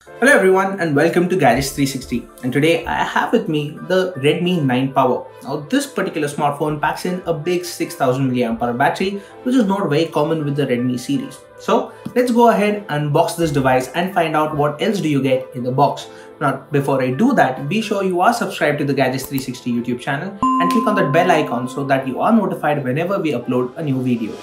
Hello everyone and welcome to Gadgets 360, and today I have with me the Redmi 9 Power. Now this particular smartphone packs in a big 6000 mAh battery, which is not very common with the Redmi series. So let's go ahead and unbox this device and find out what else do you get in the box. Now before I do that, be sure you are subscribed to the Gadgets 360 YouTube channel and click on that bell icon so that you are notified whenever we upload a new video.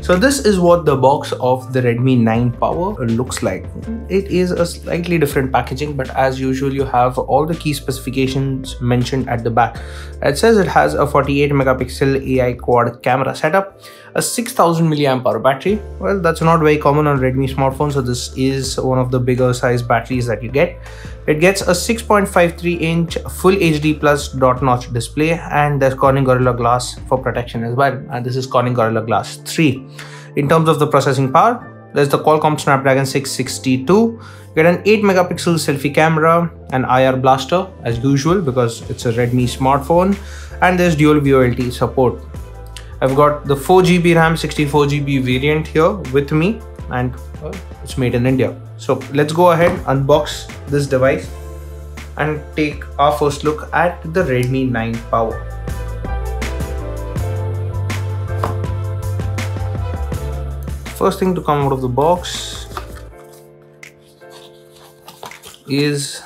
So this is what the box of the Redmi 9 Power looks like. It is a slightly different packaging, but as usual you have all the key specifications mentioned at the back. It says it has a 48 megapixel AI quad camera setup, a 6000 mAh battery. Well, that's not very common on Redmi smartphones, so this is one of the bigger size batteries that you get. It gets a 6.53-inch Full HD Plus dot-notch display, and there's Corning Gorilla Glass for protection as well. And this is Corning Gorilla Glass 3. In terms of the processing power, there's the Qualcomm Snapdragon 662. You get an 8 megapixel selfie camera, an IR blaster as usual because it's a Redmi smartphone, and there's dual VoLTE support. I've got the 4GB RAM 64GB variant here with me, and it's made in India. So let's go ahead, unbox this device and take our first look at the Redmi 9 Power. First thing to come out of the box is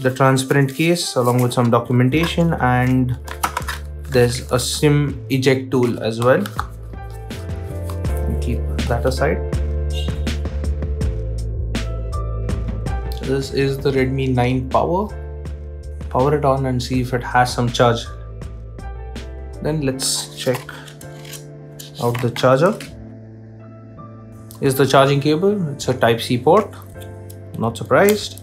the transparent case along with some documentation, and there's a SIM eject tool as well. Keep that aside. This is the Redmi 9 Power. Power it on and see if it has some charge. Then let's check out the charger. Is the charging cable. It's a Type-C port. Not surprised.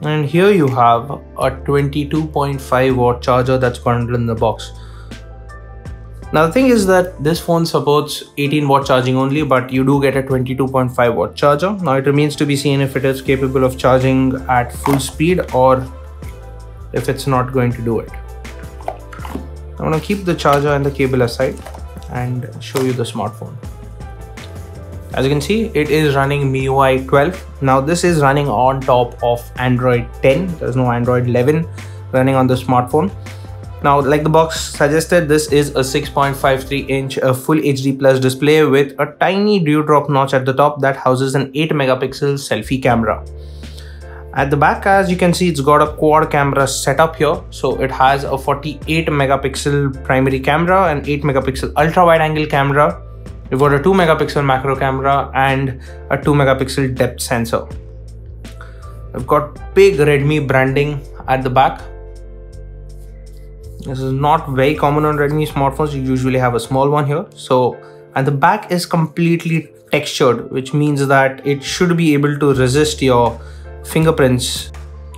And here you have a 22.5 watt charger that's bundled in the box. Now the thing is that this phone supports 18 watt charging only, but you do get a 22.5 watt charger. Now it remains to be seen if it is capable of charging at full speed or if it's not going to do it. I'm going to keep the charger and the cable aside and show you the smartphone. As you can see, it is running MIUI 12. Now this is running on top of Android 10. There's no Android 11 running on the smartphone. Now, like the box suggested, this is a 6.53-inch Full HD Plus display with a tiny dewdrop notch at the top that houses an 8 megapixel selfie camera. At the back, as you can see, it's got a quad camera setup here. So it has a 48 megapixel primary camera, an 8 megapixel ultra wide angle camera. We've got a 2 megapixel macro camera and a 2 megapixel depth sensor. We've got big Redmi branding at the back. This is not very common on Redmi smartphones. You usually have a small one here. And the back is completely textured, which means that it should be able to resist your fingerprints.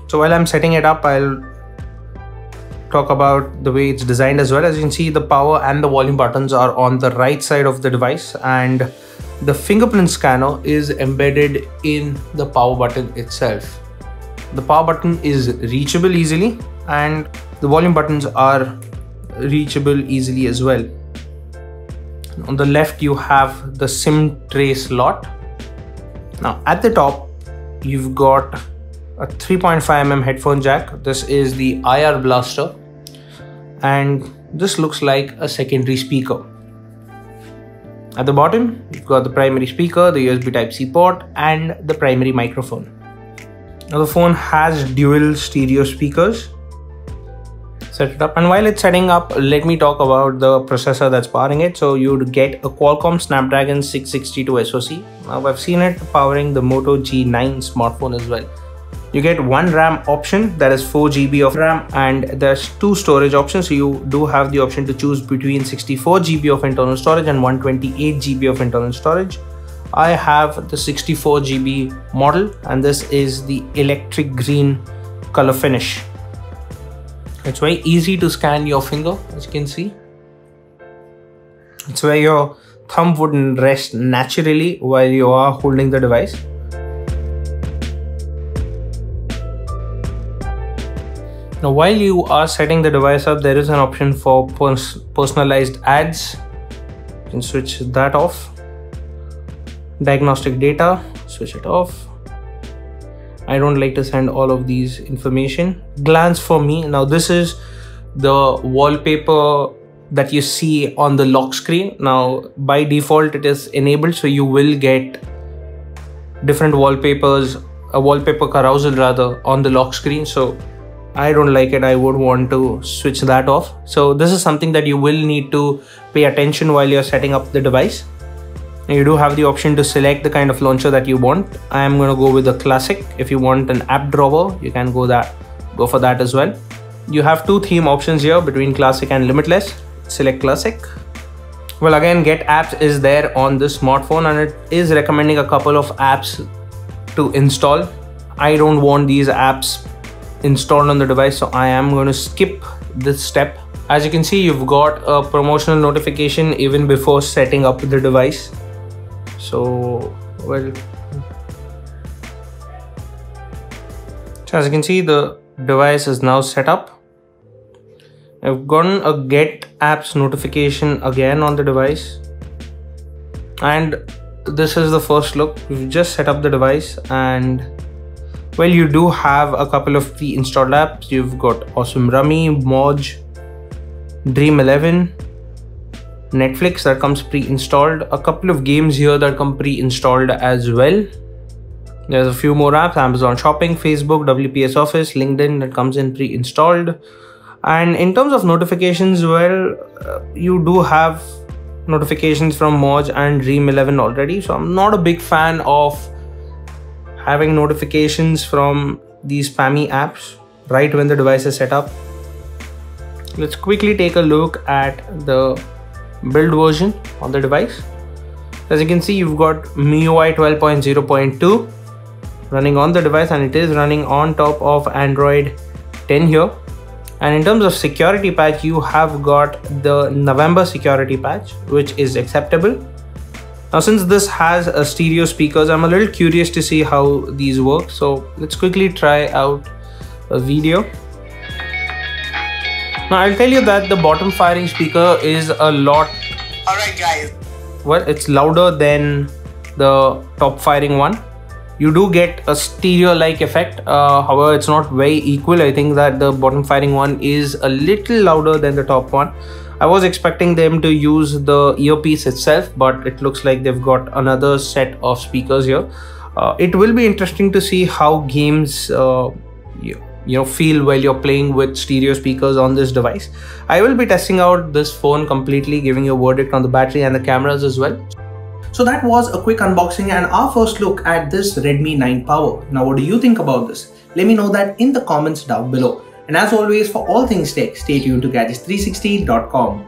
So while I'm setting it up, I'll talk about the way it's designed as well. As you can see, the power and the volume buttons are on the right side of the device, and the fingerprint scanner is embedded in the power button itself. The power button is reachable easily, and the volume buttons are reachable easily as well. On the left, you have the SIM tray slot. Now at the top, you've got a 3.5mm headphone jack. This is the IR blaster, and this looks like a secondary speaker. At the bottom, you've got the primary speaker, the USB Type-C port, and the primary microphone. Now the phone has dual stereo speakers. Set it up, and while it's setting up, let me talk about the processor that's powering it. So you'd get a Qualcomm Snapdragon 662 SoC. Now I've seen it powering the Moto G9 smartphone as well. You get one RAM option, that is 4GB of RAM, and there's two storage options. So you do have the option to choose between 64GB of internal storage and 128GB of internal storage. I have the 64GB model, and this is the electric green color finish. It's very easy to scan your finger, as you can see. It's where your thumb wouldn't rest naturally while you are holding the device. Now while you are setting the device up, there is an option for personalized ads. You can switch that off. Diagnostic data, switch it off. I don't like to send all of these information. Glance for me. Now this is the wallpaper that you see on the lock screen. Now by default it is enabled, so you will get different wallpapers, a wallpaper carousel rather, on the lock screen. So I don't like it. I would want to switch that off. So this is something that you will need to pay attention while you're setting up the device. You do have the option to select the kind of launcher that you want. I am going to go with the classic. If you want an app drawer, you can go for that as well. You have two theme options here between classic and limitless. Select classic. Well, again, get apps is there on this smartphone, and it is recommending a couple of apps to install. I don't want these apps installed on the device, so I am going to skip this step. As you can see, you've got a promotional notification even before setting up the device. So as you can see, the device is now set up. I've gotten a get apps notification again on the device, and this is the first look. We've just set up the device, and well, you do have a couple of pre-installed apps. You've got Awesome Rummy, Moj, Dream 11, Netflix that comes pre-installed, a couple of games here that come pre-installed as well. There's a few more apps: Amazon Shopping, Facebook, WPS Office, LinkedIn that comes in pre-installed. And in terms of notifications, well, you do have notifications from Moj and Dream 11 already. So I'm not a big fan of having notifications from these spammy apps right when the device is set up. Let's quickly take a look at the build version on the device. As you can see, you've got MIUI 12.0.2 running on the device, and it is running on top of Android 10 here. And in terms of security patch, you have got the November security patch, which is acceptable. Now, since this has a stereo speakers, I'm a little curious to see how these work. So let's quickly try out a video. Now I'll tell you that the bottom firing speaker is a lot. Alright guys. Well, it's louder than the top firing one. You do get a stereo-like effect. However, it's not very equal. I think that the bottom firing one is a little louder than the top one. I was expecting them to use the earpiece itself, but it looks like they've got another set of speakers here. It will be interesting to see how games feel while you're playing with stereo speakers on this device. I will be testing out this phone completely, giving you a verdict on the battery and the cameras as well. So that was a quick unboxing and our first look at this Redmi 9 Power. Now what do you think about this? Let me know that in the comments down below. And as always, for all things tech, stay tuned to gadgets360.com.